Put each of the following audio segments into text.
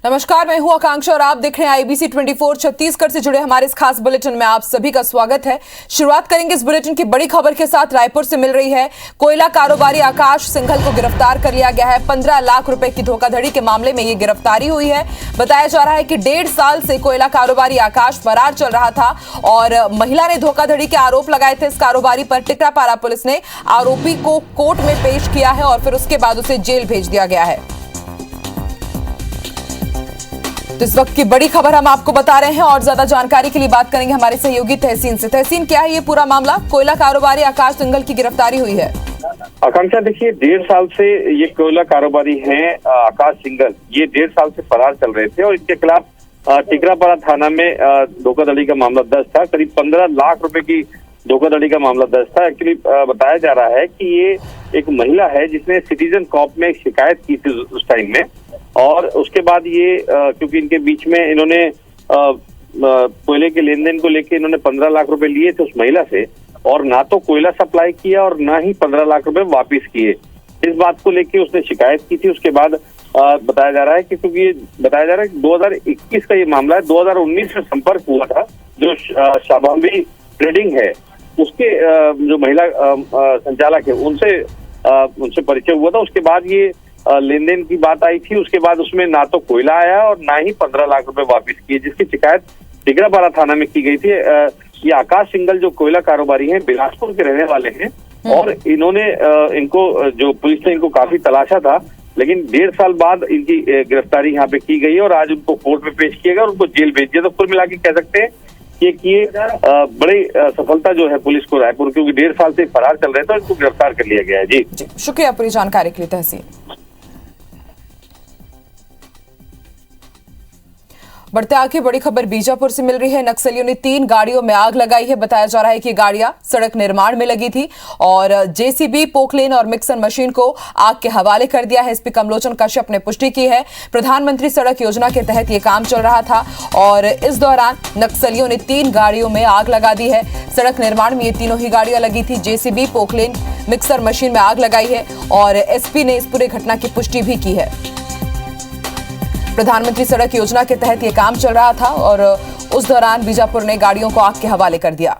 नमस्कार, मैं हूं आकांक्षा और आप देख रहे हैं आईबीसी 24 छत्तीसगढ़ से जुड़े हमारे इस खास बुलेटिन में आप सभी का स्वागत है। शुरुआत करेंगे इस बुलेटिन की बड़ी खबर के साथ। रायपुर से मिल रही है। कोयला कारोबारी आकाश सिंघल को गिरफ्तार कर लिया गया है। 15 लाख रुपए की धोखाधड़ी के मामले में ये गिरफ्तारी हुई है। बताया जा रहा है कि 1.5 साल से कोयला कारोबारी आकाश फरार चल रहा था और महिला ने धोखाधड़ी के आरोप लगाए थे। इस कारोबारी पर टिकरापारा पुलिस ने आरोपी को कोर्ट में पेश किया है और फिर उसके बाद उसे जेल भेज दिया गया है। तो इस वक्त की बड़ी खबर हम आपको बता रहे हैं और ज्यादा जानकारी के लिए बात करेंगे हमारे सहयोगी तहसीन से। तहसीन, क्या है ये पूरा मामला? कोयला कारोबारी आकाश सिंघल की गिरफ्तारी हुई है। आकांक्षा, देखिए 1.5 साल से ये कोयला कारोबारी हैं आकाश सिंघल। ये 1.5 साल से फरार चल रहे थे और इनके खिलाफ टिकरापारा थाना में धोखाधड़ी का मामला दर्ज था। करीब 15 लाख रुपए की धोखाधड़ी का मामला दर्ज था। एक्चुअली बताया जा रहा है कि ये एक महिला है जिसने सिटीजन कॉप में शिकायत की थी उस टाइम में, और उसके बाद ये क्योंकि इनके बीच में इन्होंने कोयले के लेन देन को लेकर इन्होंने 15 लाख रुपए लिए थे उस महिला से, और ना तो कोयला सप्लाई किया और ना ही 15 लाख रुपए वापस किए। इस बात को लेकर उसने शिकायत की थी। उसके बाद बताया जा रहा है कि क्योंकि ये बताया जा रहा है कि 2021 का ये मामला है, 2019 में संपर्क हुआ था जो शाबांबी ट्रेडिंग है उसके जो महिला संचालक है उनसे परिचय हुआ था। उसके बाद ये लेन देन की बात आई थी। उसके बाद उसमें ना तो कोयला आया और ना ही 15 लाख रुपए वापस किए, जिसकी शिकायत टिकरापारा थाना में की गई थी। ये आकाश सिंघल जो कोयला कारोबारी हैं, बिलासपुर के रहने वाले हैं और इन्होंने इनको जो पुलिस ने इनको काफी तलाशा था, लेकिन 1.5 साल बाद इनकी गिरफ्तारी यहाँ पे की गई है और आज उनको कोर्ट में पेश किया गया और उनको जेल भेज दिया। तो कुल मिला के कह सकते हैं कि ये बड़ी सफलता जो है पुलिस को रायपुर, क्योंकि 1.5 साल से फरार चल रहे थे, इनको गिरफ्तार कर लिया गया है। जी शुक्रिया पूरी जानकारी के लिए तहसीन। बढ़ते आगे बड़ी खबर बीजापुर से मिल रही है। नक्सलियों ने 3 गाड़ियों में आग लगाई है। बताया जा रहा है कि गाड़ियां सड़क निर्माण में लगी थी और जेसीबी, पोकलेन और मिक्सर मशीन को आग के हवाले कर दिया है। एसपी कमलोचन कश्यप ने पुष्टि की है। प्रधानमंत्री सड़क योजना के तहत ये काम चल रहा था और इस दौरान नक्सलियों ने 3 गाड़ियों में आग लगा दी है। सड़क निर्माण में ये तीनों ही गाड़ियां लगी थी। जेसीबी, पोकलेन, मिक्सर मशीन में आग लगाई है और एसपी ने इस पूरे घटना की पुष्टि भी की है। प्रधानमंत्री सड़क योजना के तहत यह काम चल रहा था और उस दौरान बीजापुर ने गाड़ियों को आग के हवाले कर दिया।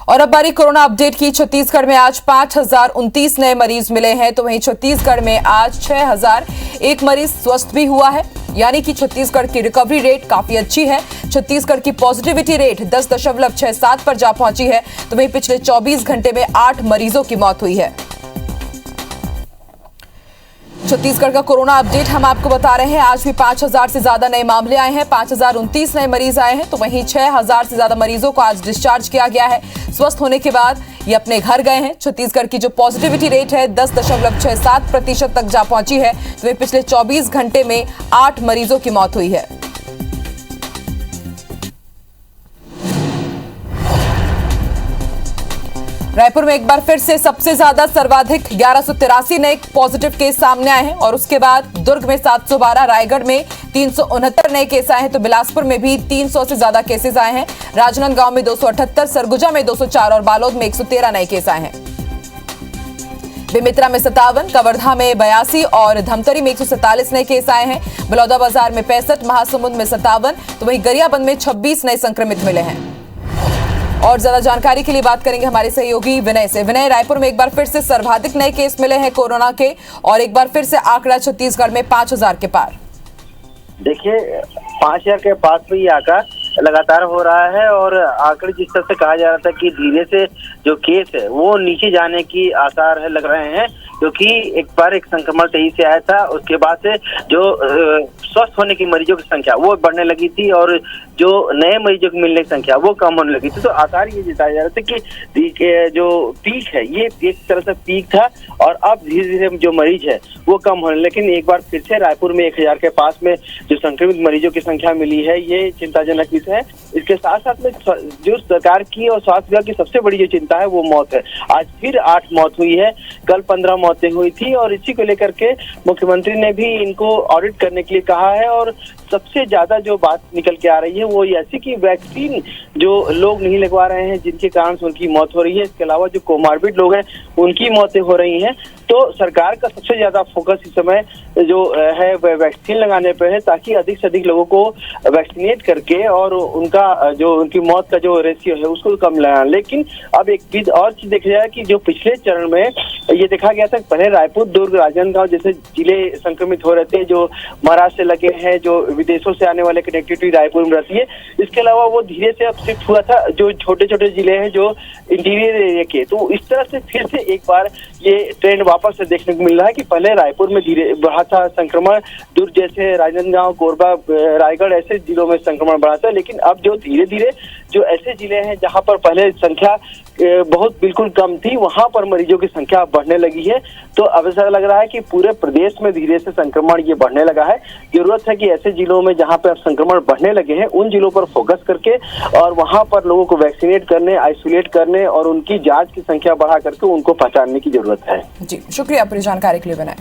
और अब बारी कोरोना अपडेट की। छत्तीसगढ़ में आज 5029 नए मरीज मिले हैं, तो वहीं छत्तीसगढ़ में आज 6001 मरीज स्वस्थ भी हुआ है, यानी कि छत्तीसगढ़ की रिकवरी रेट काफी अच्छी है। छत्तीसगढ़ की पॉजिटिविटी रेट 10.67 पर जा पहुंची है, तो वहीं पिछले 24 घंटे में 8 मरीजों की मौत हुई है। छत्तीसगढ़ का कोरोना अपडेट हम आपको बता रहे हैं। आज भी 5000 से ज्यादा नए मामले आए हैं, 5029 नए मरीज आए हैं, तो वहीं 6000 से ज्यादा मरीजों को आज डिस्चार्ज किया गया है। स्वस्थ होने के बाद ये अपने घर गए हैं। छत्तीसगढ़ की जो पॉजिटिविटी रेट है 10.67% तक जा पहुंची है, तो वहीं पिछले 24 घंटे में 8 मरीजों की मौत हुई है। रायपुर में एक बार फिर से सबसे ज्यादा सर्वाधिक 1183 नए पॉजिटिव केस सामने आए हैं और उसके बाद दुर्ग में 712, रायगढ़ में 369 नए केस आए हैं, तो बिलासपुर में भी 300 से ज्यादा केसेस आए हैं। राजनांदगांव में 278, सरगुजा में 204 और बालोद में 113 नए केस आए हैं। बेमेतरा में 57, कवर्धा में 82 और धमतरी में 147 नए केस आए हैं। बलौदाबाजार में 65, महासमुंद में 57, तो वहीं गरियाबंद में 26 नए संक्रमित मिले हैं। और ज्यादा जानकारी के लिए बात करेंगे हमारे सहयोगी विनय से। विनय, रायपुर में एक बार फिर से सर्वाधिक नए केस मिले हैं कोरोना के और एक बार फिर से आंकड़ा छत्तीसगढ़ में 5000 के पार। देखिए 5000 के पास पे ये आंकड़ा लगातार हो रहा है और आंकड़े जिस तरह से कहा जा रहा था कि धीरे से जो केस है वो नीचे जाने की आसार है, लग रहे हैं, क्योंकि एक बार एक संक्रमण तेजी से आया था, उसके बाद से जो स्वस्थ होने की मरीजों की संख्या वो बढ़ने लगी थी और जो नए मरीजों की मिलने की संख्या वो कम होने लगी थी। तो आसार ये जताया जा रहा था कि जो पीक है ये एक तरह से पीक था और अब धीरे धीरे जो मरीज है वो कम होने, लेकिन एक बार फिर से रायपुर में 1000 के पास में जो संक्रमित मरीजों की संख्या मिली है ये चिंताजनक विषय है। इसके साथ साथ में जो सरकार की और स्वास्थ्य विभाग की सबसे बड़ी जो चिंता है वो मौत है। आज फिर 8 मौत हुई है, कल 15 मौतें हुई थी और इसी को लेकर के मुख्यमंत्री ने भी इनको ऑडिट करने के लिए कहा है। और सबसे ज्यादा जो बात निकल के आ रही है वो ये ऐसी कि वैक्सीन जो लोग नहीं लगवा रहे हैं जिनके कारण से उनकी मौत हो रही है, इसके अलावा जो कोमार्बिड लोग हैं उनकी मौतें हो रही हैं। तो सरकार का सबसे ज्यादा फोकस इस समय जो है वह वैक्सीन लगाने पे है, ताकि अधिक से अधिक लोगों को वैक्सीनेट करके और उनका जो उनकी मौत का जो रेशियो है उसको कम लगाना। लेकिन अब एक चीज और चीज देखा जाए कि जो पिछले चरण में ये देखा गया था, पहले रायपुर, दुर्ग, राजनांदगांव जैसे जिले संक्रमित हो रहे थे, जो महाराष्ट्र से लगे हैं, जो विदेशों से आने वाले कनेक्टिविटी रायपुर में रहती है। इसके अलावा वो धीरे से अब शिफ्ट हुआ था जो छोटे छोटे जिले हैं जो इंटीरियर एरिया के। तो इस तरह से फिर से एक बार ये ट्रेंड वापस से देखने को मिल रहा है कि पहले रायपुर में धीरे बढ़ा था संक्रमण, दुर्ग जैसे, राजनांदगांव, कोरबा, रायगढ़ ऐसे जिलों में संक्रमण बढ़ा था। लेकिन अब जो धीरे धीरे जो ऐसे जिले हैं जहां पर पहले संख्या बहुत बिल्कुल कम थी, वहां पर मरीजों की संख्या बढ़ने लगी है। तो अब ऐसा लग रहा है कि पूरे प्रदेश में धीरे से संक्रमण ये बढ़ने लगा है। जरूरत है कि ऐसे जिलों में जहां पर संक्रमण बढ़ने लगे हैं उन जिलों पर फोकस करके और वहां पर लोगों को वैक्सीनेट करने, आइसोलेट करने और उनकी जांच की संख्या बढ़ा करके उनको पहचानने की जरूरत है। जी, शुक्रिया पूरी जानकारी के लिए बनाए।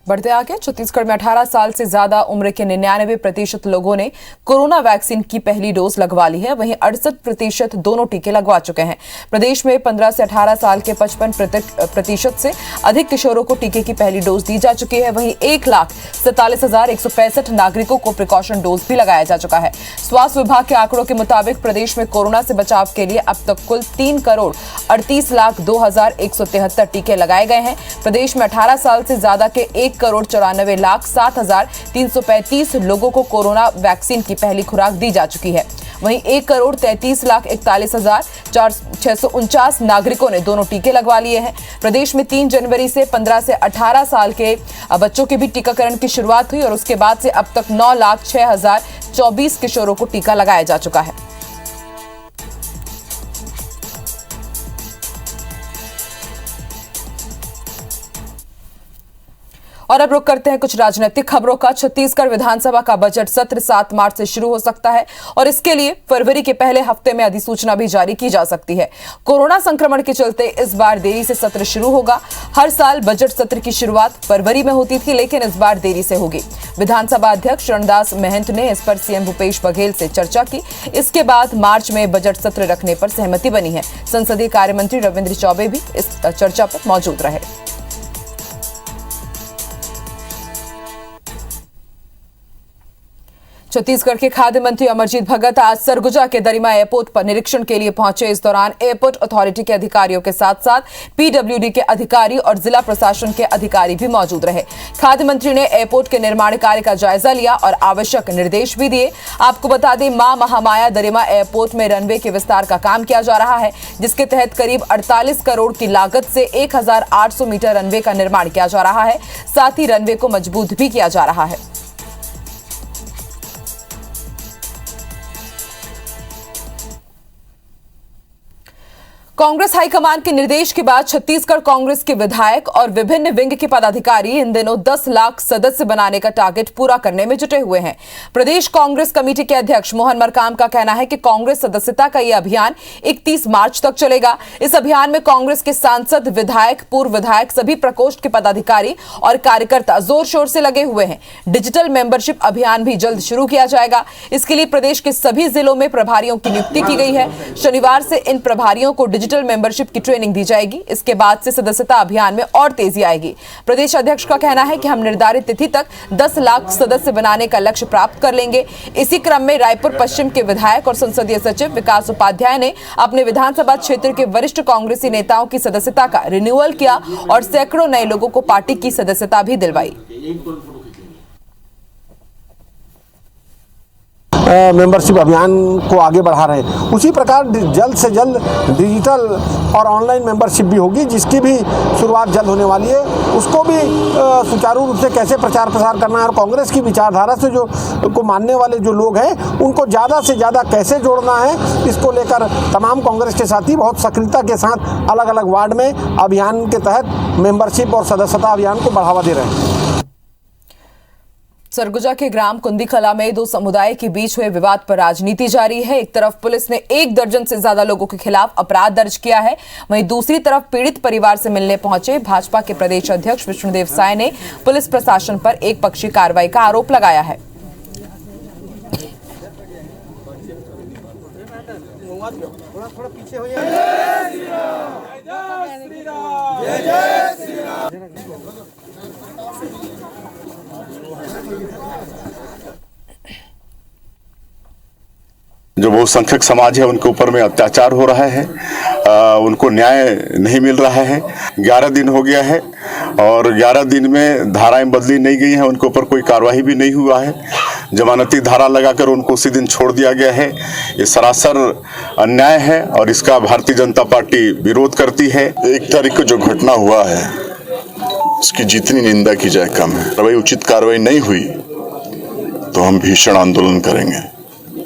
बढ़ते आगे, छत्तीसगढ़ में 18 साल से ज्यादा उम्र के 99% लोगों ने कोरोना वैक्सीन की पहली डोज लगवा ली है। वहीं 68% दोनों टीके लगवा चुके हैं। प्रदेश में 15 से 18 साल के 55% से अधिक किशोरों को टीके की पहली डोज दी जा चुकी है। वहीं 1,47,165 नागरिकों को प्रिकॉशन डोज भी लगाया जा चुका है। स्वास्थ्य विभाग के आंकड़ों के मुताबिक प्रदेश में कोरोना से बचाव के लिए अब तक कुल 3,38,02,173 टीके लगाए गए हैं। प्रदेश में 18 साल से ज्यादा के 1,94,07,335 लोगों को कोरोना वैक्सीन की पहली खुराक दी जा चुकी है। वहीं 1,33,41,649 नागरिकों ने दोनों टीके लगवा लिए हैं। प्रदेश में 3 जनवरी से 15 से 18 साल के बच्चों के भी टीकाकरण की शुरुआत हुई और उसके बाद से अब तक 9,06,024 किशोरों को टीका लगाया जा चुका है। और अब रुक करते हैं कुछ राजनीतिक खबरों का। छत्तीसगढ़ विधानसभा का बजट सत्र 7 मार्च से शुरू हो सकता है और इसके लिए फरवरी के पहले हफ्ते में अधिसूचना भी जारी की जा सकती है। कोरोना संक्रमण के चलते इस बार देरी से सत्र शुरू होगा। हर साल बजट सत्र की शुरुआत फरवरी में होती थी, लेकिन इस बार देरी से होगी। विधानसभा अध्यक्ष रणदास महंत ने इस पर सीएम भूपेश बघेल से चर्चा की। इसके बाद मार्च में बजट सत्र रखने पर सहमति बनी है। संसदीय कार्य मंत्री रविंद्र चौबे भी इस चर्चा पर मौजूद रहे। छत्तीसगढ़ के खाद्य मंत्री अमरजीत भगत आज सरगुजा के दरिमा एयरपोर्ट पर निरीक्षण के लिए पहुंचे। इस दौरान एयरपोर्ट अथॉरिटी के अधिकारियों के साथ साथ पीडब्ल्यूडी के अधिकारी और जिला प्रशासन के अधिकारी भी मौजूद रहे। खाद्य मंत्री ने एयरपोर्ट के निर्माण कार्य का जायजा लिया और आवश्यक निर्देश भी दिए। आपको बता दें, मां महामाया दरिमा एयरपोर्ट में रनवे के विस्तार का काम किया जा रहा है, जिसके तहत करीब 48 करोड़ की लागत से 1,800 मीटर रनवे का निर्माण किया जा रहा है। साथ ही रनवे को मजबूत भी किया जा रहा है। कांग्रेस हाईकमान के निर्देश के बाद छत्तीसगढ़ कांग्रेस के विधायक और विभिन्न विंग के पदाधिकारी इन दिनों 10 लाख सदस्य बनाने का टारगेट पूरा करने में जुटे हुए हैं। प्रदेश कांग्रेस कमेटी के अध्यक्ष मोहन मरकाम का कहना है कि कांग्रेस सदस्यता का यह अभियान 31 मार्च तक चलेगा। इस अभियान में कांग्रेस के सांसद, विधायक, पूर्व विधायक, सभी प्रकोष्ठ के पदाधिकारी और कार्यकर्ता जोर शोर से लगे हुए हैं। डिजिटल मेंबरशिप अभियान भी जल्द शुरू किया जाएगा। इसके लिए प्रदेश के सभी जिलों में प्रभारियों की नियुक्ति की गई है। शनिवार से इन प्रभारियों को डिजिटल मेंबरशिप की ट्रेनिंग दी जाएगी। इसके बाद से सदस्यता अभियान में और तेजी आएगी। प्रदेश अध्यक्ष का कहना है कि हम निर्धारित तिथि तक 10 लाख सदस्य बनाने का लक्ष्य प्राप्त कर लेंगे। इसी क्रम में रायपुर पश्चिम के विधायक और संसदीय सचिव विकास उपाध्याय ने अपने विधानसभा क्षेत्र के वरिष्ठ कांग्रेसी नेताओं की सदस्यता का रिन्यूअल किया और सैकड़ों नए लोगों को पार्टी की सदस्यता भी दिलवाई। मेंबरशिप अभियान को आगे बढ़ा रहे हैं। उसी प्रकार जल्द से जल्द डिजिटल और ऑनलाइन मेंबरशिप भी होगी, जिसकी भी शुरुआत जल्द होने वाली है। उसको भी सुचारू रूप से कैसे प्रचार प्रसार करना है और कांग्रेस की विचारधारा से जो को मानने वाले जो लोग हैं उनको ज़्यादा से ज़्यादा कैसे जोड़ना है, इसको लेकर तमाम कांग्रेस के साथी बहुत सक्रियता के साथ अलग अलग वार्ड में अभियान के तहत मेंबरशिप और सदस्यता अभियान को बढ़ावा दे रहे हैं। सरगुजा के ग्राम कुंदीकला में दो समुदाय के बीच हुए विवाद पर राजनीति जारी है। एक तरफ पुलिस ने 1 दर्जन से ज्यादा लोगों के खिलाफ अपराध दर्ज किया है, वहीं दूसरी तरफ पीड़ित परिवार से मिलने पहुंचे भाजपा के प्रदेश अध्यक्ष विष्णुदेव साय ने पुलिस प्रशासन पर एकपक्षीय कार्रवाई का आरोप लगाया है। जो बहुसंख्यक समाज है उनके ऊपर में अत्याचार हो रहा है, उनको न्याय नहीं मिल रहा है। 11 दिन हो गया है और 11 दिन में धाराएं बदली नहीं गई हैं, उनके ऊपर कोई कार्रवाई भी नहीं हुआ है। जमानती धारा लगाकर उनको उसी दिन छोड़ दिया गया है। ये सरासर अन्याय है और इसका भारतीय जनता पार्टी विरोध करती है। 1 तारीख को जो घटना हुआ है उसकी जितनी निंदा की जाए कम है। भाई उचित कार्रवाई नहीं हुई तो हम भीषण आंदोलन करेंगे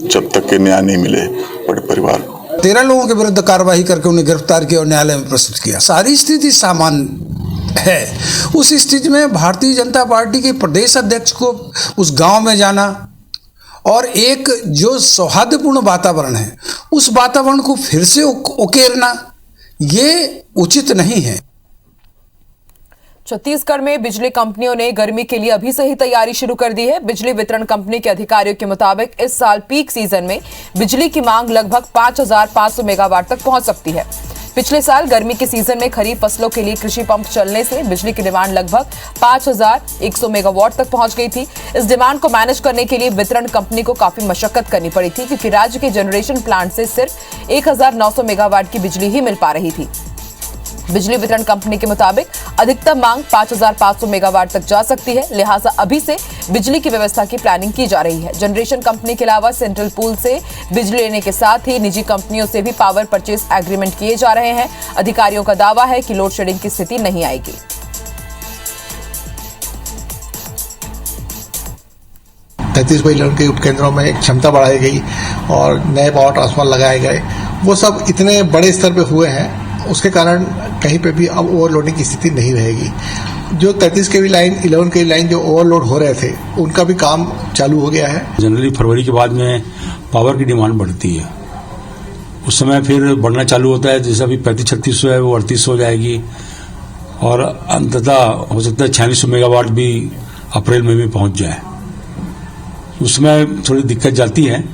जब तक कि न्याय नहीं मिले बड़े परिवार को। 13 लोगों के विरुद्ध कार्रवाई करके उन्हें गिरफ्तार किया और न्यायालय में प्रस्तुत किया। सारी स्थिति सामान्य है। उस स्थिति में भारतीय जनता पार्टी के प्रदेश अध्यक्ष को उस गांव में जाना और एक जो सौहार्दपूर्ण वातावरण है उस वातावरण को फिर से उकेरना ये उचित नहीं है। छत्तीसगढ़ में बिजली कंपनियों ने गर्मी के लिए अभी से ही तैयारी शुरू कर दी है। बिजली वितरण कंपनी के अधिकारियों के मुताबिक इस साल पीक सीजन में बिजली की मांग लगभग 5,500 मेगावाट तक पहुंच सकती है। पिछले साल गर्मी के सीजन में खरीफ फसलों के लिए कृषि पंप चलने से बिजली की डिमांड लगभग 5,100 मेगावाट तक पहुंच गई थी। इस डिमांड को मैनेज करने के लिए वितरण कंपनी को काफी मशक्कत करनी पड़ी थी, क्योंकि राज्य के जनरेशन प्लांट से सिर्फ 1,900 मेगावाट की बिजली ही मिल पा रही थी। बिजली वितरण कंपनी के मुताबिक अधिकतम मांग 5,500 मेगावाट तक जा सकती है, लिहाजा अभी से बिजली की व्यवस्था की प्लानिंग की जा रही है। जनरेशन कंपनी के अलावा सेंट्रल पूल से बिजली लेने के साथ ही निजी कंपनियों से भी पावर परचेज एग्रीमेंट किए जा रहे हैं। अधिकारियों का दावा है कि लोड शेडिंग की स्थिति नहीं आएगी। 33 परिवहन के उपकेंद्रों में क्षमता बढ़ाई गई और नए पावर ट्रांसफार्मर लगाए गए। वो सब इतने बड़े स्तर पे हुए हैं, उसके कारण कहीं पे भी अब ओवरलोडिंग की स्थिति नहीं रहेगी। जो 33 केवी लाइन, 11 केवी लाइन जो ओवरलोड हो रहे थे उनका भी काम चालू हो गया है। जनरली फरवरी के बाद में पावर की डिमांड बढ़ती है, उस समय फिर बढ़ना चालू होता है। जैसे अभी 3500-3600 है वो 3800 हो जाएगी और अंततः हो सकता है 4600 मेगावाट भी अप्रैल में भी पहुंच जाए। उसमें थोड़ी दिक्कत जाती है।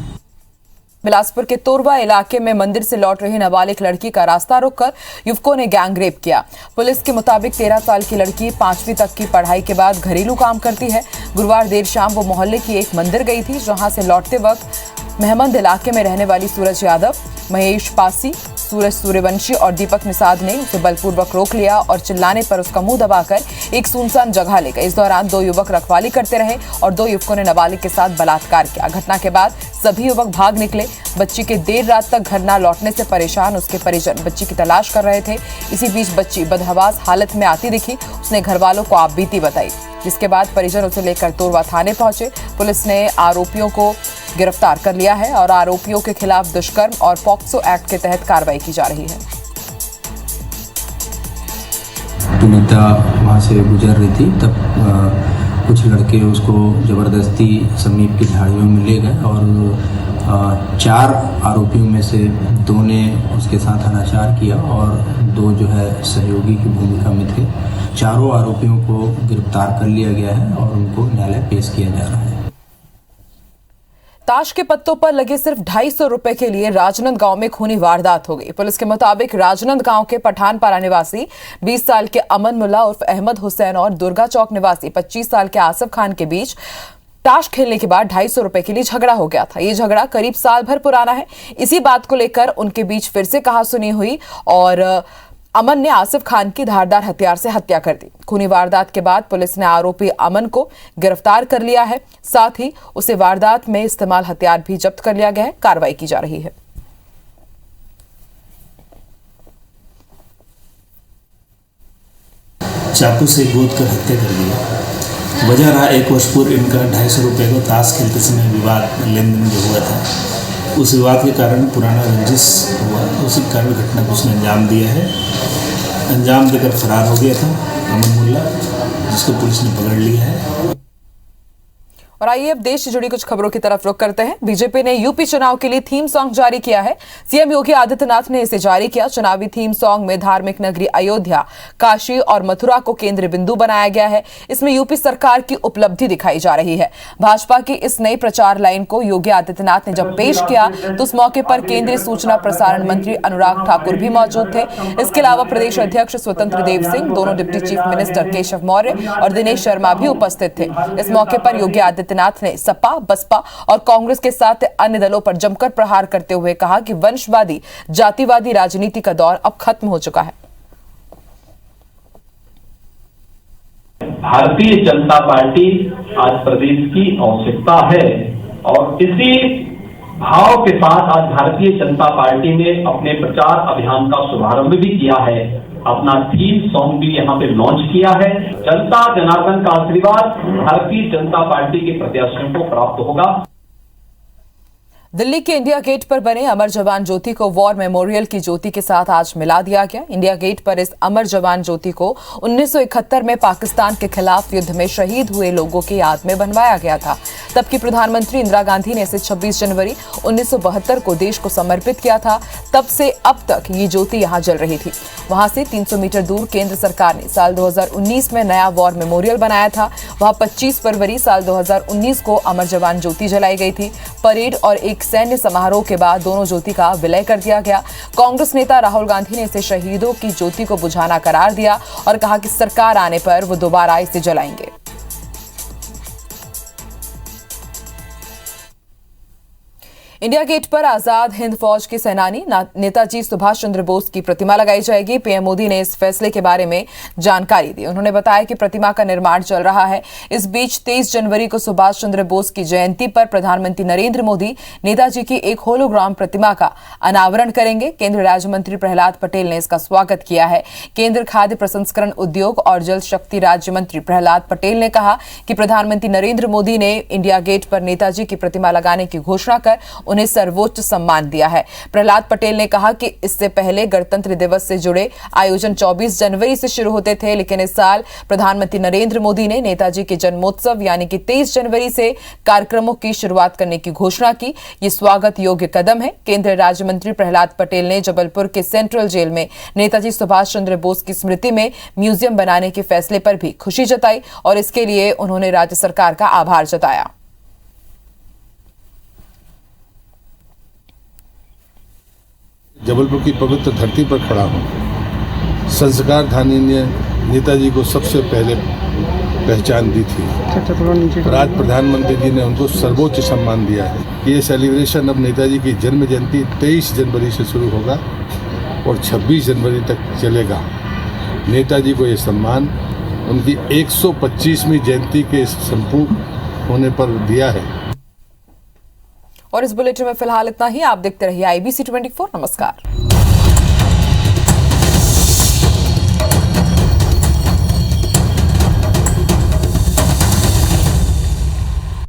बिलासपुर के तोरवा इलाके में मंदिर से लौट रही नाबालिग लड़की का रास्ता रोककर युवकों ने गैंगरेप किया। पुलिस के मुताबिक 13 साल की लड़की 5वीं तक की पढ़ाई के बाद घरेलू काम करती है। गुरुवार देर शाम वो मोहल्ले की एक मंदिर गई थी, जहां से लौटते वक्त महमंद इलाके में रहने वाली सूरज यादव, महेश पासी, सूरज सूर्यवंशी और दीपक निषाद ने उसे बलपूर्वक रोक लिया और चिल्लाने पर उसका मुंह दबाकर एक सुनसान जगह ले गए। इस दौरान 2 युवक रखवाली करते रहे और 2 युवकों ने नाबालिग के साथ बलात्कार किया। घटना के बाद सभी युवक भाग निकले। बच्ची के देर रात तक घर न लौटने से परेशान उसके परिजन बच्ची की तलाश कर रहे थे। इसी बीच बच्ची बदहवास हालत में आती दिखी। उसने घर वालों को आपबीती बताई, जिसके बाद परिजन उसे लेकर तोरवा थाने पहुंचे। पुलिस ने आरोपियों को गिरफ्तार कर लिया है और आरोपियों के खिलाफ दुष्कर्म और पॉक्सो एक्ट के तहत कार्रवाई की जा रही है। सुनीता वहाँ से गुजर रही थी, तब कुछ लड़के उसको जबरदस्ती समीप की झाड़ियों में ले गए और 4 आरोपियों में से 2 ने उसके साथ अनाचार किया और 2 जो है सहयोगी की भूमिका में थे। चारों आरोपियों को गिरफ्तार कर लिया गया है और उनको न्यायालय पेश किया जा रहा है। ताश के पत्तों पर लगे सिर्फ 250 रुपए के लिए राजनंद गांव में खूनी वारदात हो गई। पुलिस के मुताबिक राजनंद गांव के पठानपारा निवासी 20 साल के अमन मुल्ला उर्फ अहमद हुसैन और दुर्गा चौक निवासी 25 साल के आसिफ खान के बीच ताश खेलने के बाद 250 रुपए के लिए झगड़ा हो गया था। ये झगड़ा करीब साल भर पुराना है। इसी बात को लेकर उनके बीच फिर से कहासुनी हुई और अमन ने आसिफ खान की धारदार हथियार से हत्या कर दी। खूनी वारदात के बाद पुलिस ने आरोपी अमन को गिरफ्तार कर लिया है, साथ ही उसे वारदात में इस्तेमाल हथियार भी जब्त कर लिया गया है। कार्रवाई की जा रही है। चाकू से गोद कर हत्या कर दी। वजह रहा 1 वर्ष पूर्व इनका 250 रुपये को ताश खेलते समय विवाद लेन देन जो हुआ था, उस विवाद के कारण पुराना रंजिश हुआ। उसी कारण घटना को उसने अंजाम दिया है। अंजाम देकर फरार हो गया था अमन मुल्ला, जिसको पुलिस ने पकड़ लिया है। और आइए अब देश से जुड़ी कुछ खबरों की तरफ रुख करते हैं। बीजेपी ने यूपी चुनाव के लिए थीम सॉन्ग जारी किया है। सीएम योगी आदित्यनाथ ने इसे जारी किया। चुनावी थीम सॉन्ग में धार्मिक नगरी अयोध्या, काशी और मथुरा को केंद्र बिंदु बनाया गया है। इसमें यूपी सरकार की उपलब्धि दिखाई जा रही है। भाजपा की इस नई प्रचार लाइन को योगी आदित्यनाथ ने जब पेश किया तो उस मौके पर केंद्रीय सूचना प्रसारण मंत्री अनुराग ठाकुर भी मौजूद थे। इसके अलावा प्रदेश अध्यक्ष स्वतंत्र देव सिंह, दोनों deputy chief minister Keshav Maurya और दिनेश शर्मा भी उपस्थित थे। इस मौके पर योगी आदित्यनाथ ने सपा, बसपा और कांग्रेस के साथ अन्य दलों पर जमकर प्रहार करते हुए कहा कि वंशवादी, जातिवादी राजनीति का दौर अब खत्म हो चुका है। भारतीय जनता पार्टी आज प्रदेश की आवश्यकता है और इसी भाव के साथ आज भारतीय जनता पार्टी ने अपने प्रचार अभियान का शुभारंभ भी किया है। अपना थीम सॉन्ग भी यहाँ पे लॉन्च किया है। जनता जनार्दन का आशीर्वाद भारतीय जनता पार्टी के प्रत्याशियों को प्राप्त होगा। दिल्ली के इंडिया गेट पर बने अमर जवान ज्योति को वॉर मेमोरियल की ज्योति के साथ आज मिला दिया गया। इंडिया गेट पर इस अमर जवान ज्योति को 1971 में पाकिस्तान के खिलाफ युद्ध में शहीद हुए लोगों की याद में बनवाया गया था। तब की प्रधानमंत्री इंदिरा गांधी ने इसे 26 जनवरी 1972 को देश को समर्पित किया था। तब से अब तक ये ज्योति यहाँ जल रही थी। वहां से 300 मीटर दूर केंद्र सरकार ने साल 2019 में नया वॉर मेमोरियल बनाया था। वहां 25 फरवरी साल 2019 को अमर जवान ज्योति जलाई गई थी। परेड और एक सैन्य समारोह के बाद दोनों ज्योति का विलय कर दिया गया। कांग्रेस नेता राहुल गांधी ने इसे शहीदों की ज्योति को बुझाना करार दिया और कहा कि सरकार आने पर वो दोबारा इसे जलाएंगे। इंडिया गेट पर आजाद हिंद फौज के सेनानी नेताजी सुभाष चंद्र बोस की प्रतिमा लगाई जाएगी। पीएम मोदी ने इस फैसले के बारे में जानकारी दी। उन्होंने बताया कि प्रतिमा का निर्माण चल रहा है। इस बीच 23 जनवरी को सुभाष चंद्र बोस की जयंती पर प्रधानमंत्री नरेंद्र मोदी नेताजी की एक होलोग्राम प्रतिमा का अनावरण करेंगे। केंद्रीय राज्य मंत्री प्रहलाद पटेल ने इसका स्वागत किया है। केंद्रीय खाद्य प्रसंस्करण उद्योग और जल शक्ति राज्य मंत्री प्रहलाद पटेल ने कहा कि प्रधानमंत्री नरेंद्र मोदी ने इंडिया गेट पर नेताजी की प्रतिमा लगाने की घोषणा कर उन्हें सर्वोच्च सम्मान दिया है। प्रहलाद पटेल ने कहा कि इससे पहले गणतंत्र दिवस से जुड़े आयोजन 24 जनवरी से शुरू होते थे, लेकिन इस साल प्रधानमंत्री नरेंद्र मोदी ने नेताजी के जन्मोत्सव यानी कि 23 जनवरी से कार्यक्रमों की शुरुआत करने की घोषणा की। ये स्वागत योग्य कदम है। केंद्रीय राज्य मंत्री प्रहलाद पटेल ने जबलपुर के सेंट्रल जेल में नेताजी सुभाष चंद्र बोस की स्मृति में म्यूजियम बनाने के फैसले पर भी खुशी जताई और इसके लिए उन्होंने राज्य सरकार का आभार जताया। जबलपुर की पवित्र धरती पर खड़ा हूँ। संस्कार धानी ने नेताजी को सबसे पहले पहचान दी थी और आज प्रधानमंत्री जी ने उनको सर्वोच्च सम्मान दिया है। ये सेलिब्रेशन अब नेताजी की जन्म जयंती 23 जनवरी से शुरू होगा और 26 जनवरी तक चलेगा। नेताजी को ये सम्मान उनकी 125वीं जयंती के संपूर्ण होने पर दिया है। और इस बुलेटिन में फिलहाल इतना ही। आप देखते रहिए IBC 24। नमस्कार।